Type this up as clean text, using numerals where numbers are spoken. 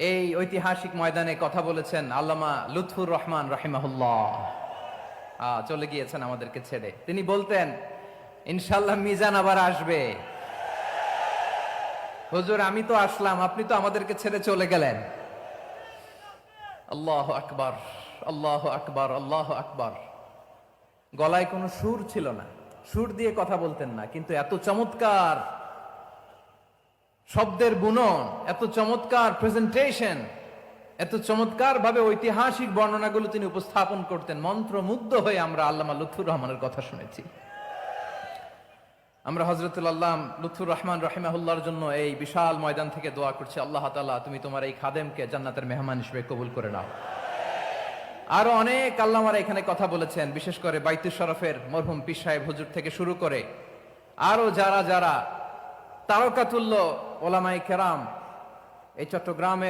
এই ঐতিহাসিক ময়দানে কথা বলেছেন আল্লামা লুৎফুর রহমান রাহিমাহুল্লাহ। চলে গিয়েছেন আমাদেরকে ছেড়ে। তিনি বলতেন, ইনশাল্লাহ মিজান আবার আসবে। হুজুর, আমি তো আসলাম, আপনি তো আমাদেরকে ছেড়ে চলে গেলেন। আল্লাহ আকবার, আল্লাহ আকবার, আল্লাহ আকবার। গলায় কোনো সুর ছিল না, সুর দিয়ে কথা বলতেন না, কিন্তু এত চমৎকার শব্দের বুনন, এত চমৎকার প্রেজেন্টেশন, এত চমৎকার ভাবে ঐতিহাসিক বর্ণনাগুলো তিনি উপস্থাপন করতেন। মন্ত্রমুগ্ধ হয়ে আমরা আল্লামা লুৎফুর রহমানের কথা শুনেছি। আমরা হযরতুল আল্লাহ লুৎফুর রহমান রাহিমাহুল্লাহর জন্য এই বিশাল ময়দান থেকে দোয়া করছি, আল্লাহ তাআলা তুমি তোমার এই খাদেমকে জান্নাতের মেহমান হিসেবে কবুল করে নাও। আরো অনেক আল্লামারা এখানে কথা বলেছেন, বিশেষ করে বাইতুল শরফের মরহুম পীর সাহেব হুজুর থেকে শুরু করে আরো যারা যারা তারকাতুল্য ওলামায়ে কেরাম এই চট্টগ্রামের